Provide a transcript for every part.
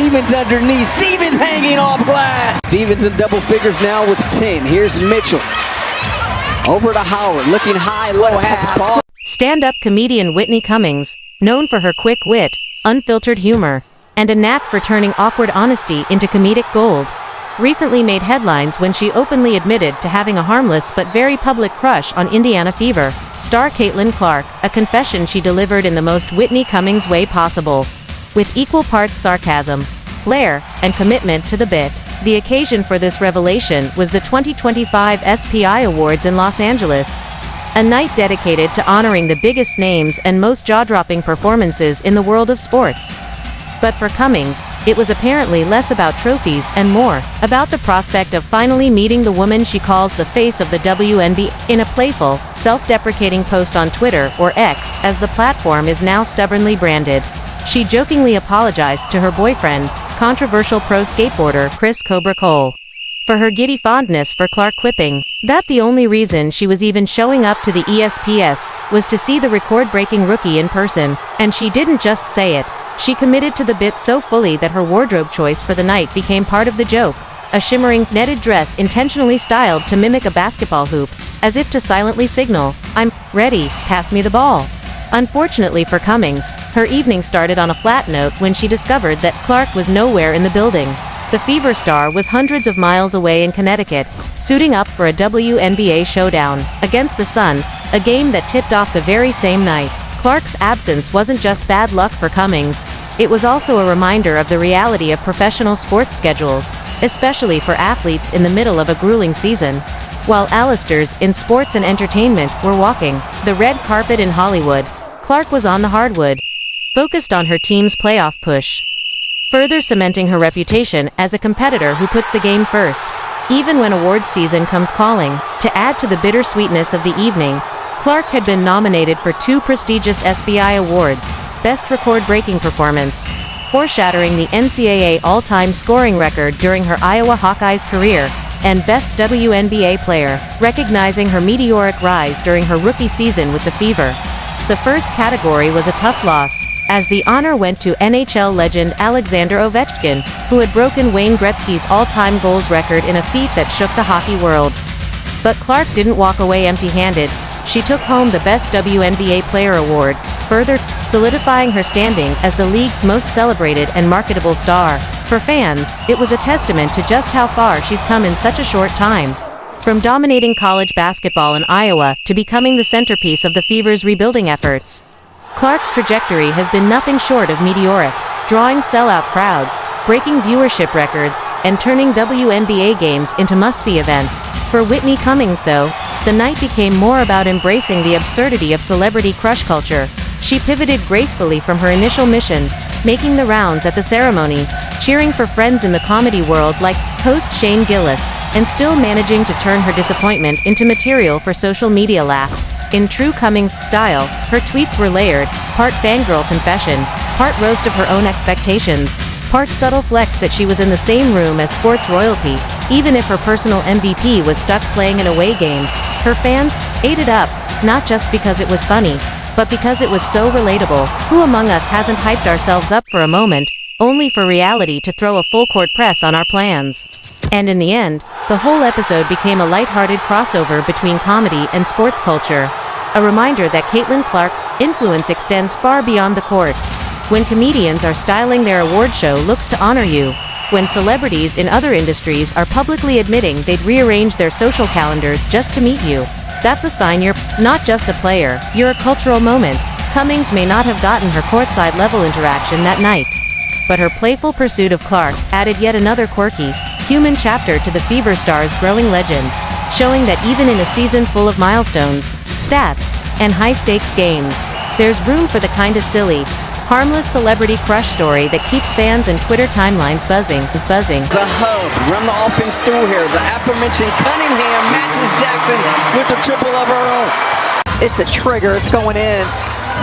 Stevens underneath. Stevens hanging off glass. Stevens in double figures now with 10. Here's Mitchell. Over to Howard, looking high, low, has a ball. Stand-up comedian Whitney Cummings, known for her quick wit, unfiltered humor, and a knack for turning awkward honesty into comedic gold, recently made headlines when she openly admitted to having a harmless but very public crush on Indiana Fever star Caitlin Clark, a confession she delivered in the most Whitney Cummings way possible, with equal parts sarcasm, flair, and commitment to the bit. The occasion for this revelation was the 2025 SPI Awards in Los Angeles, a night dedicated to honoring the biggest names and most jaw-dropping performances in the world of sports. But for Cummings, it was apparently less about trophies and more about the prospect of finally meeting the woman she calls the face of the WNBA. In a playful, self-deprecating post on Twitter, or X, as the platform is now stubbornly branded, she jokingly apologized to her boyfriend, controversial pro skateboarder Chris Cobra Cole, for her giddy fondness for Clark, quipping that the only reason she was even showing up to the ESPS was to see the record-breaking rookie in person, and she didn't just say it. She committed to the bit so fully that her wardrobe choice for the night became part of the joke, a shimmering, netted dress intentionally styled to mimic a basketball hoop, as if to silently signal, "I'm ready, pass me the ball." Unfortunately for Cummings, her evening started on a flat note when she discovered that Clark was nowhere in the building. The Fever star was hundreds of miles away in Connecticut, suiting up for a WNBA showdown against the Sun, a game that tipped off the very same night. Clark's absence wasn't just bad luck for Cummings, it was also a reminder of the reality of professional sports schedules, especially for athletes in the middle of a grueling season. While A-listers in sports and entertainment were walking the red carpet in Hollywood, Clark was on the hardwood, focused on her team's playoff push, further cementing her reputation as a competitor who puts the game first, even when award season comes calling. To add to the bittersweetness of the evening, Clark had been nominated for 2 prestigious SPI Awards, Best Record-Breaking Performance, foreshadowing the NCAA all-time scoring record during her Iowa Hawkeyes career, and Best WNBA Player, recognizing her meteoric rise during her rookie season with the Fever. The first category was a tough loss, as the honor went to NHL legend Alexander Ovechkin, who had broken Wayne Gretzky's all-time goals record in a feat that shook the hockey world. But Clark didn't walk away empty-handed. She took home the Best WNBA Player award, further solidifying her standing as the league's most celebrated and marketable star. For fans, it was a testament to just how far she's come in such a short time. From dominating college basketball in Iowa to becoming the centerpiece of the Fever's rebuilding efforts, Clark's trajectory has been nothing short of meteoric, drawing sellout crowds, breaking viewership records, and turning WNBA games into must-see events. For Whitney Cummings, though, the night became more about embracing the absurdity of celebrity crush culture. She pivoted gracefully from her initial mission, making the rounds at the ceremony, cheering for friends in the comedy world like host Shane Gillis, and still managing to turn her disappointment into material for social media laughs. In true Cummings style, her tweets were layered, part fangirl confession, part roast of her own expectations, part subtle flex that she was in the same room as sports royalty, even if her personal MVP was stuck playing an away game. Her fans ate it up, not just because it was funny, but because it was so relatable. Who among us hasn't hyped ourselves up for a moment, only for reality to throw a full-court press on our plans? And in the end, the whole episode became a lighthearted crossover between comedy and sports culture, a reminder that Caitlin Clark's influence extends far beyond the court. When comedians are styling their award show looks to honor you, when celebrities in other industries are publicly admitting they'd rearrange their social calendars just to meet you, that's a sign you're not just a player, you're a cultural moment. Cummings may not have gotten her courtside level interaction that night, but her playful pursuit of Clark added yet another quirky, human chapter to the Fever star's growing legend, showing that even in a season full of milestones, stats, and high-stakes games, there's room for the kind of silly, harmless celebrity crush story that keeps fans and Twitter timelines buzzing. The hub, run the offense through here. The aforementioned Cunningham matches Jackson with the triple of her own. It's a trigger, it's going in.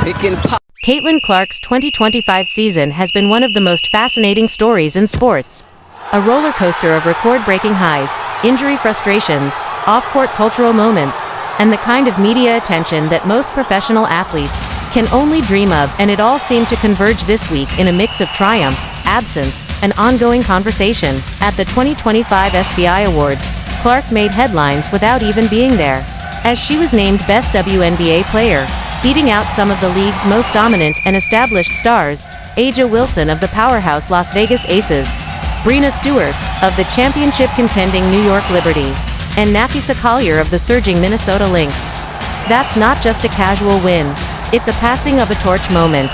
Pick and pop. Caitlin Clark's 2025 season has been one of the most fascinating stories in sports. A roller coaster of record-breaking highs, injury frustrations, off-court cultural moments, and the kind of media attention that most professional athletes can only dream of, and it all seemed to converge this week in a mix of triumph, absence, an ongoing conversation. At the 2025 SPI Awards, Clark made headlines without even being there, as she was named Best WNBA Player, beating out some of the league's most dominant and established stars, A'ja Wilson of the powerhouse Las Vegas Aces, Breanna Stewart of the championship-contending New York Liberty, and Napisa Collier of the surging Minnesota Lynx. That's not just a casual win, it's a passing of a torch moment.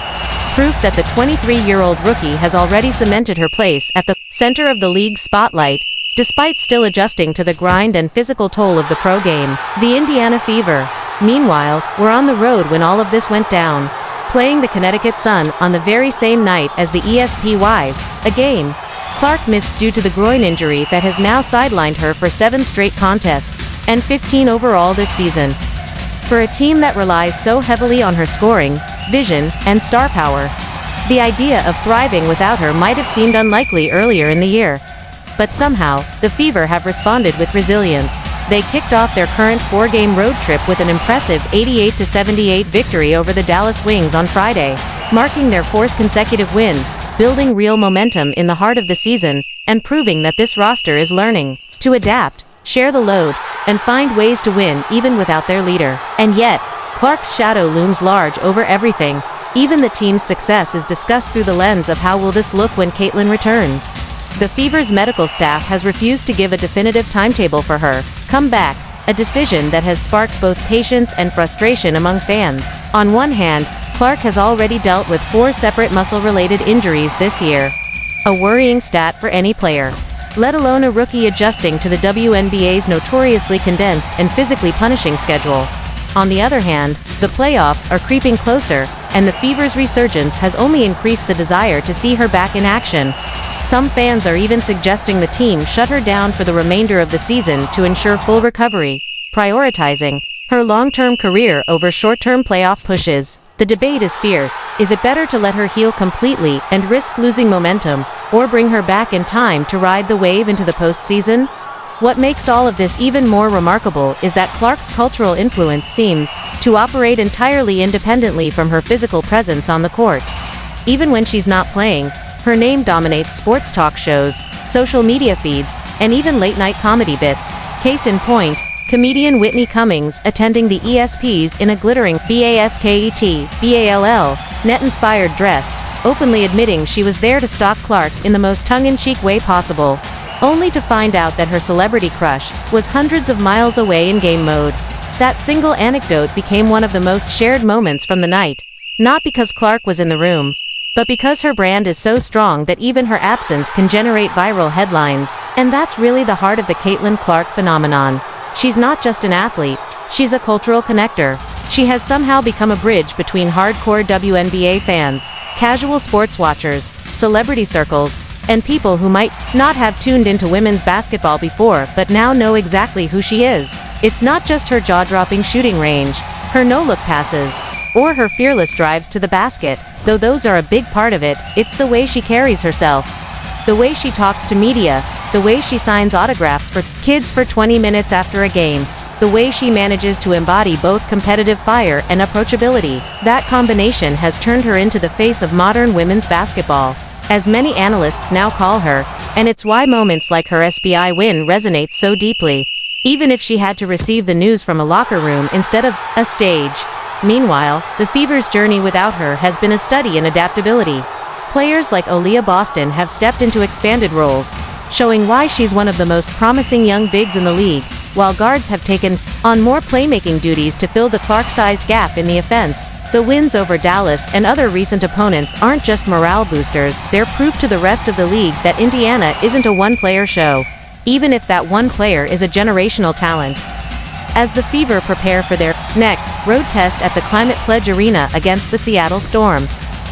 Proof that the 23-year-old rookie has already cemented her place at the center of the league's spotlight, despite still adjusting to the grind and physical toll of the pro game. The Indiana Fever, meanwhile, were on the road when all of this went down, playing the Connecticut Sun on the very same night as the SPY's, a game Clark missed due to the groin injury that has now sidelined her for 7 straight contests, and 15 overall this season. For a team that relies so heavily on her scoring, vision, and star power, the idea of thriving without her might have seemed unlikely earlier in the year. But somehow, the Fever have responded with resilience. They kicked off their current 4-game road trip with an impressive 88-78 victory over the Dallas Wings on Friday, marking their 4th consecutive win, building real momentum in the heart of the season, and proving that this roster is learning to adapt, share the load, and find ways to win even without their leader. And yet, Clark's shadow looms large over everything. Even the team's success is discussed through the lens of how will this look when Caitlin returns. The Fever's medical staff has refused to give a definitive timetable for her comeback, a decision that has sparked both patience and frustration among fans. On one hand, Clark has already dealt with 4 separate muscle-related injuries this year, a worrying stat for any player, let alone a rookie adjusting to the WNBA's notoriously condensed and physically punishing schedule. On the other hand, the playoffs are creeping closer, and the Fever's resurgence has only increased the desire to see her back in action. Some fans are even suggesting the team shut her down for the remainder of the season to ensure full recovery, prioritizing her long-term career over short-term playoff pushes. The debate is fierce. Is it better to let her heal completely and risk losing momentum, or bring her back in time to ride the wave into the postseason? What makes all of this even more remarkable is that Clark's cultural influence seems to operate entirely independently from her physical presence on the court. Even when she's not playing, her name dominates sports talk shows, social media feeds, and even late-night comedy bits. Case in point, comedian Whitney Cummings attending the ESPYs in a glittering BASKET-BALL net-inspired dress, openly admitting she was there to stalk Clark in the most tongue-in-cheek way possible, only to find out that her celebrity crush was hundreds of miles away in game mode. That single anecdote became one of the most shared moments from the night, not because Clark was in the room, but because her brand is so strong that even her absence can generate viral headlines. And that's really the heart of the Caitlin Clark phenomenon. She's not just an athlete, she's a cultural connector. She has somehow become a bridge between hardcore WNBA fans, casual sports watchers, celebrity circles, and people who might not have tuned into women's basketball before but now know exactly who she is. It's not just her jaw-dropping shooting range, her no-look passes, or her fearless drives to the basket, though those are a big part of it. It's the way she carries herself, the way she talks to media, the way she signs autographs for kids for 20 minutes after a game, the way she manages to embody both competitive fire and approachability. That combination has turned her into the face of modern women's basketball, as many analysts now call her, and it's why moments like her SPI win resonate so deeply, even if she had to receive the news from a locker room instead of a stage. Meanwhile, the Fever's journey without her has been a study in adaptability. Players like Aaliyah Boston have stepped into expanded roles, showing why she's one of the most promising young bigs in the league, while guards have taken on more playmaking duties to fill the Clark-sized gap in the offense. The wins over Dallas and other recent opponents aren't just morale boosters, they're proof to the rest of the league that Indiana isn't a one-player show, even if that one player is a generational talent. As the Fever prepare for their next road test at the Climate Pledge Arena against the Seattle Storm,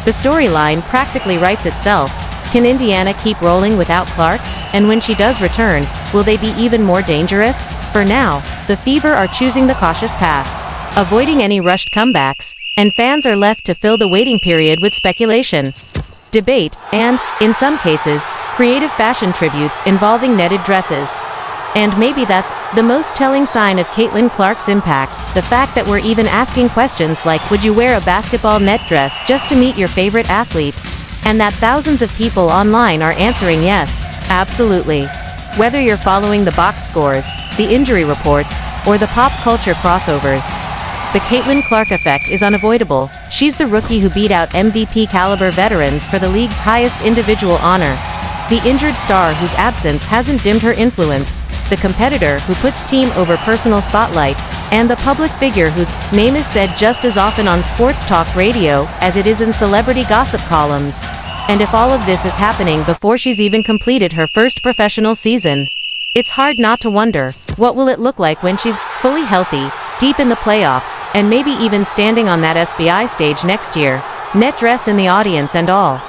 the storyline practically writes itself. Can Indiana keep rolling without Clark? And when she does return, will they be even more dangerous? For now, the Fever are choosing the cautious path, avoiding any rushed comebacks, and fans are left to fill the waiting period with speculation, debate, and, in some cases, creative fashion tributes involving netted dresses. And maybe that's the most telling sign of Caitlin Clark's impact, the fact that we're even asking questions like, would you wear a basketball net dress just to meet your favorite athlete? And that thousands of people online are answering yes, absolutely. Whether you're following the box scores, the injury reports, or the pop culture crossovers, the Caitlin Clark effect is unavoidable. She's the rookie who beat out MVP-caliber veterans for the league's highest individual honor. The injured star whose absence hasn't dimmed her influence, the competitor who puts team over personal spotlight, and the public figure whose name is said just as often on sports talk radio as it is in celebrity gossip columns. And if all of this is happening before she's even completed her first professional season, it's hard not to wonder, what will it look like when she's fully healthy, deep in the playoffs, and maybe even standing on that SPI stage next year, net dress in the audience and all.